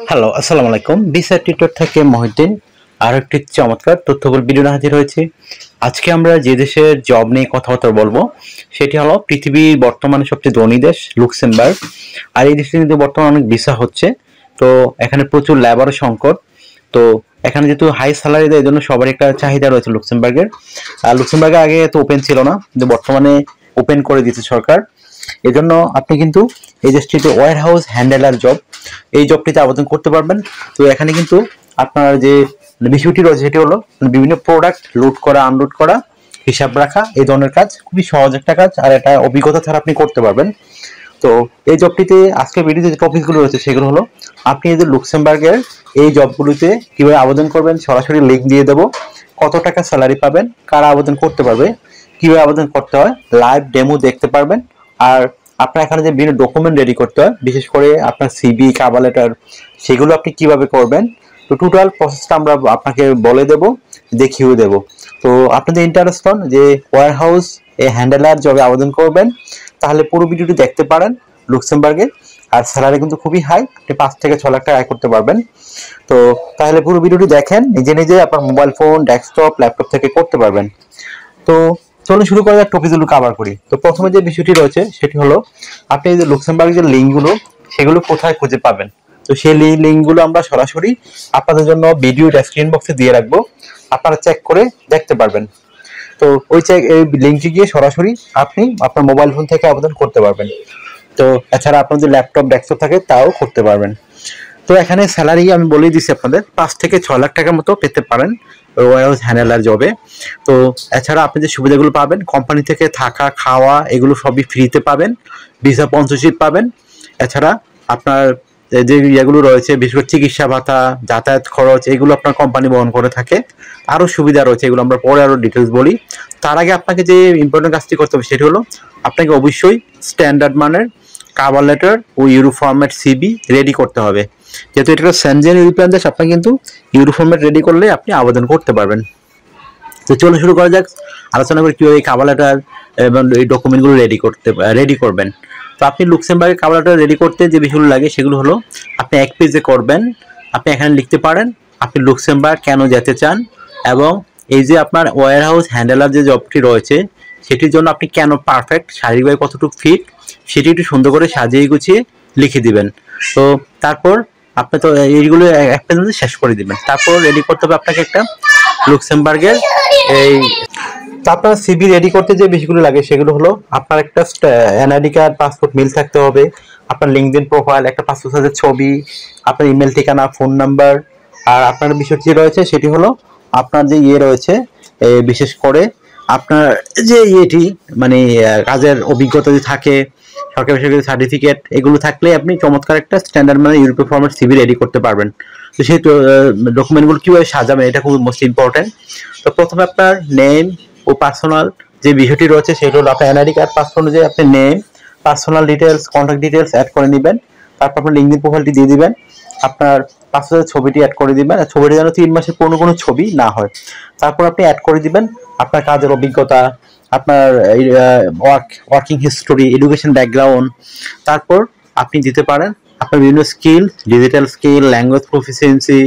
Hello, আসসালামু আলাইকুম। বিসার tutor থেকে মহিউদ্দিন আর একটি চমৎকার তথ্যবহুল ভিডিও নিয়ে হাজির হয়েছে। আজকে আমরা যে দেশের জব নিয়ে কথাবার্তা বলবো সেটি হলো পৃথিবীর বর্তমানে সবচেয়ে ধনী দেশ লুক্সেমবার্গ। আর এই দেশে কিন্তু বর্তমানে অনেক ভিসা হচ্ছে, তো এখানে প্রচুর লেবারের সংকট। তো এখানে যেহেতু হাই স্যালারি দেয়, এই জন্য সবার একটা চাহিদা রয়েছে লুক্সেমবার্গের। আর লুক্সেমবার্গে আগে তো ওপেন ছিল না, কিন্তু বর্তমানে ওপেন করে দিয়েছে সরকার। এজন্য আপনি কিন্তু এই দেশটিতে ওয়্যার হাউস হ্যান্ডেলার জব, এই জবটিতে আবেদন করতে পারবেন। তো এখানে কিন্তু আপনার যে বিষয়টি রয়েছে সেটি হলো বিভিন্ন প্রোডাক্ট লোড করা, আনলোড করা, হিসাব রাখা, এই ধরনের কাজ। খুবই সহজ একটা কাজ, আর এটা অভিজ্ঞতা ছাড়া আপনি করতে পারবেন। তো এই জবটিতে আজকের ভিডিওতে যে টপিকগুলো রয়েছে সেগুলো হলো আপনি এই যে লুক্সেমবার্গের এই জবগুলোতে কিভাবে আবেদন করবেন, সরাসরি লিঙ্ক দিয়ে দেবো। কত টাকা স্যালারি পাবেন, কারা আবেদন করতে পারবে, কিভাবে আবেদন করতে হয়, লাইভ ডেমো দেখতে পারবেন। আর আপনার এখানে যে বিভিন্ন ডকুমেন্ট রেডি করতে হয়, বিশেষ করে আপনার সিভি, কভার লেটার, সেগুলো আপনি কিভাবে করবেন, তো টোটাল প্রসেসটা আমরা আপনাকে বলে দেব, দেখিয়েও দেব। তো আপনি যদি ইন্টারেস্ট হন যে ওয়্যার হাউস এ হ্যান্ডেলার জবে আবেদন করবেন, তাহলে পুরো ভিডিওটি দেখতে পারেন লুক্সেমবার্গে। আর স্যালারি কিন্তু খুবই হাই, আপনি 5 থেকে 6 লাখ টাকা আয় করতে পারবেন। তো তাহলে পুরো ভিডিওটি দেখেন, নিজে নিজে আপনার মোবাইল ফোন, ডেস্কটপ, ল্যাপটপ থেকে করতে পারবেন। তো চলুন শুরু করা যাক, টপিকগুলো কভার করি। তো প্রথমে যে বিষয়টি রয়েছে সেটি হলো আপনি যে লুক্সেমবার্গের যে লিঙ্কগুলো সেগুলো কোথায় খুঁজে পাবেন। তো সেই লিঙ্কগুলো আমরা সরাসরি আপনাদের জন্য ভিডিও ডেসক্রিপশন বক্সে দিয়ে রাখবো, আপনারা চেক করে দেখতে পারবেন। তো ওই এই লিঙ্কে গিয়ে সরাসরি আপনি আপনার মোবাইল ফোন থেকে আবেদন করতে পারবেন। তো এছাড়া আপনার যে ল্যাপটপ, ডেস্কটপ থাকে তাও করতে পারবেন। তো এখানে স্যালারি আমি বলেই দিচ্ছি আপনাদের 5 থেকে 6 লাখ টাকার মতো পেতে পারেন ওয়্যার হাউস হ্যান্ডেলার জবে। তো এছাড়া আপনি যে সুবিধাগুলো পাবেন, কোম্পানি থেকে থাকা, খাওয়া, এগুলো সবই ফ্রিতে পাবেন। ভিসা স্পন্সরশিপ পাবেন। এছাড়া আপনার যে ইয়েগুলো রয়েছে, বিশেষ করে চিকিৎসা ভাতা, যাতায়াত খরচ, এগুলো আপনার কোম্পানি বহন করে থাকে। আরও সুবিধা রয়েছে, এগুলো আমরা পরে আরও ডিটেলস বলি। তার আগে আপনাকে যে ইম্পর্টেন্ট কাজটি করতে হবে সেটি হলো আপনাকে অবশ্যই স্ট্যান্ডার্ড মানের কভার লেটার ও ইউরো ফরম্যাট সিবি রেডি করতে হবে। যেহেতু এটা একটা সেনজেন ইউরোপিয়ান দেশ, আপনি কিন্তু ইউরো ফরম্যাট রেডি করলে আপনি আবেদন করতে পারবেন। তো চলো শুরু করা যাক, আলোচনা করে কীভাবে এই কভার লেটার এবং এই ডকুমেন্টগুলো রেডি করবেন। তো আপনি লুক্সেমবার্গের কভার লেটার রেডি করতে যে বিষয়গুলো লাগে সেগুলো হলো আপনি 1 পেজে করবেন। আপনি এখানে লিখতে পারেন আপনি লুক্সেমবার্গ কেন যেতে চান, এবং এই যে আপনার ওয়্যার হাউস হ্যান্ডেলার যে জবটি রয়েছে সেটির জন্য আপনি কেন পারফেক্ট, শারীরিকভাবে কতটুকু ফিট, সেটি একটু সুন্দর করে সাজিয়ে গুছিয়ে লিখে দিবেন। তো তারপর আপনি তো এইগুলো এক পেজ মধ্যে শেষ করে দিবেন। তারপর রেডি করতে হবে আপনাকে একটা লুক্সেমবার্গের এই। তারপর সিভি রেডি করতে যে বিষয়গুলো লাগে সেগুলো হলো আপনার একটা এনআইডি কার্ড, পাসপোর্ট মিল থাকতে হবে, আপনার লিঙ্কডইন প্রোফাইল, একটা পাসপোর্ট সাইজের ছবি, আপনার ইমেল ঠিকানা, ফোন নাম্বার। আর আপনার বিষয়টি রয়েছে সেটি হলো আপনার যে রয়েছে, বিশেষ করে আপনার যে মানে কাজের অভিজ্ঞতা যদি থাকে, সরকারি বেসরকারি সার্টিফিকেট, এগুলো থাকলে আপনি চমৎকার একটা স্ট্যান্ডার্ড মানে ইউরোপীয় ফরম্যাট সিভি রেডি করতে পারবেন। তো সেই ডকুমেন্টগুলো কীভাবে সাজাবেন এটা খুব মোস্ট ইম্পর্টেন্ট। তো প্রথমে আপনার নেম ও পার্সোনাল যে বিষয়টি রয়েছে সেটা হলো আপনার এনআইডি কার্ড, পাসপোর্ট অনুযায়ী আপনি name, personal details, contact details add করে নেবেন। তারপর আপনার লিঙ্কডিন প্রোফাইলটি দিয়ে দিবেন, আপনার পাসপোর্টের ছবিটি অ্যাড করে দিবেন। ছবিটি যেন 3 মাসের কোনো ছবি না হয়। তারপর আপনি অ্যাড করে দিবেন আপনার কাজের অভিজ্ঞতা, আপনার ওয়ার্কিং হিস্টোরি, এডুকেশন ব্যাকগ্রাউন্ড। তারপর আপনি দিতে পারেন আপনার বিভিন্ন skill, digital skill, language proficiency,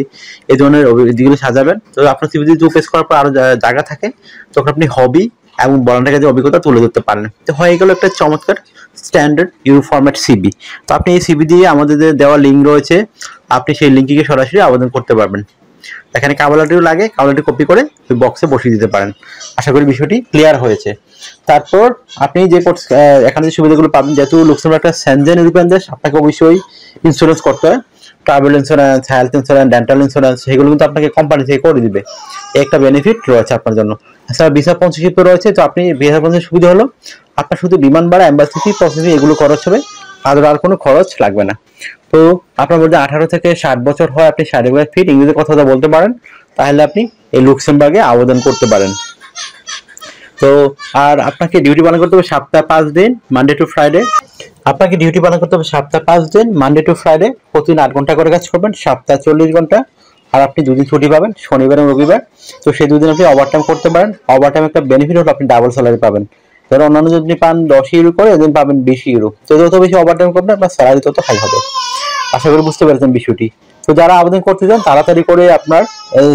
এই ধরনের যেগুলো সাজাবেন। তো আপনার সিভি যদি পেশ করার পর আরও জায়গা থাকে, তখন আপনি হবি এবং বলানোর কাজে অভিজ্ঞতা তুলে ধরতে পারেন। তো হয়ে গেল একটা চমৎকার স্ট্যান্ডার্ড ইউরো ফরম্যাট সিবি। তো আপনি এই সিবি দিয়ে আমাদের যে দেওয়া লিঙ্ক রয়েছে, আপনি সেই লিঙ্কে গিয়ে সরাসরি আবেদন করতে পারবেন। এখানে কভার লেটারও লাগে, কভার লেটার কপি করে ওই বক্সে বসিয়ে দিতে পারেন। আশা করি বিষয়টি ক্লিয়ার হয়েছে। তারপর আপনি যে এখানে যে সুবিধাগুলো পাবেন, যেহেতু লুক্সেমবার্গ একটা সেনজেন ইউরোপিয়ান দেশ, আপনাকে অবশ্যই ইন্স্যুরেন্স করতে হয়। Travel insurance, health insurance, dental insurance, সেগুলো কিন্তু আপনাকে কোম্পানি থেকে করে দিবে। একটা বেনিফিট রয়েছে আপনার জন্য। এছাড়া ভিসা স্পন্সরশিপ রয়েছে। তো আপনি ভিসা স্পন্সরশিপ সুবিধা হলো আপনার শুধু বিমান ভাড়া, এম্বাসি প্রসেসিং এগুলো খরচ হবে, আর কোনো খরচ লাগবে না। তো আপনার মধ্যে 18 থেকে 60 বছর হয়, আপনি শারীরিকভাবে ফিট, ইংরেজি কথা বলতে পারেন, তাহলে আপনি এই লুক্সেমবার্গে আবেদন করতে পারেন। তো আর আপনাকে ডিউটি পালন করতে হবে সপ্তাহে 5 দিন, মানডে টু ফ্রাইডে। আপনাকে ডিউটি পালন করতে হবে সপ্তাহে 5 দিন, মানডে টু ফ্রাইডে। প্রতিদিন 8 ঘন্টা করে কাজ করবেন, সপ্তাহে 40 ঘন্টা। আর আপনি 2 দিন ছুটি পাবেন, শনিবার এবং রবিবার। তো সেই 2 দিন আপনি ওভারটাইম করতে পারেন। ওভারটাইম একটা বেনিফিট হলো আপনি ডাবল স্যালারি পাবেন। ধরো অন্যান্য যদি আপনি পান 10 ইউরো করে, এদিন পাবেন 20 ইউরো। তো যত বেশি ওভারটাইম করবেন আপনার স্যালারি তত হাই হবে। আশা করি বুঝতে পেরেছেন বিষয়টি। তো যারা আবেদন করতে চান তাড়াতাড়ি করে আপনার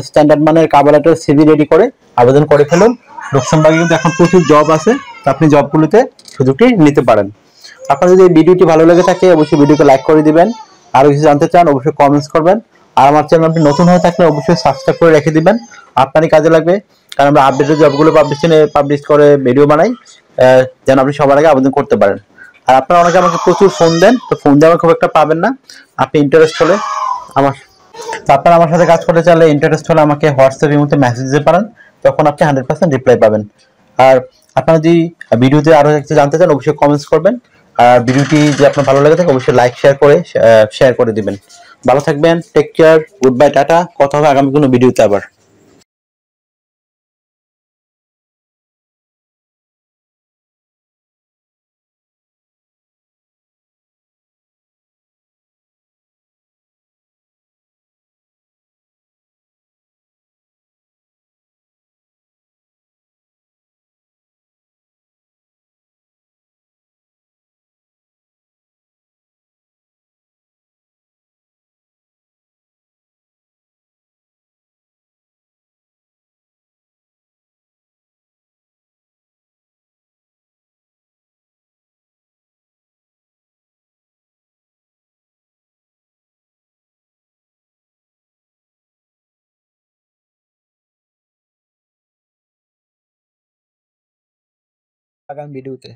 স্ট্যান্ডার্ড মানের কভার লেটার সিভি রেডি করে আবেদন করে ফেলুন। লুক্সেমবার্গে কিন্তু এখন প্রচুর জব আছে, তো আপনি জবগুলোতে সুযোগটি নিতে পারেন। আপনার যদি এই ভিডিওটি ভালো লেগে থাকে অবশ্যই ভিডিওকে লাইক করে দিবেন। আরো কিছু জানতে চান অবশ্যই কমেন্টস করবেন। আর আমার চ্যানেল আপনি নতুন হয়ে থাকলে অবশ্যই সাবস্ক্রাইব করে রেখে দিবেন, আপনারই কাজে লাগবে। কারণ আমরা আপডেটেড জবগুলো পাবলিশ করে ভিডিও বানাই, যেন আপনি সবার আগে আবেদন করতে পারেন। আর আপনারা অনেকে আমাকে প্রচুর ফোন দেন, তো ফোন দিয়ে আমার খুব একটা পাবেন না। আপনি ইন্টারেস্ট হলে আমার তো আপনারা আমার সাথে কাজ করতে চাইলে ইন্টারেস্ট হলে আমাকে হোয়াটসঅ্যাপ মধ্যে মেসেজ দিতে পারেন, তখন আপনি 100% রিপ্লাই পাবেন। আর আপনারা যদি ভিডিওতে আরো কিছু জানতে চান অবশ্যই কমেন্টস করবেন। আর ভিডিওটি যদি আপনার ভালো লাগে থাকে অবশ্যই লাইক শেয়ার করে দিবেন। ভালো থাকবেন, take care, good bye, tata. কথা হবে আগামী কোনো ভিডিওতে আবার। আগামী ভিডিওতে।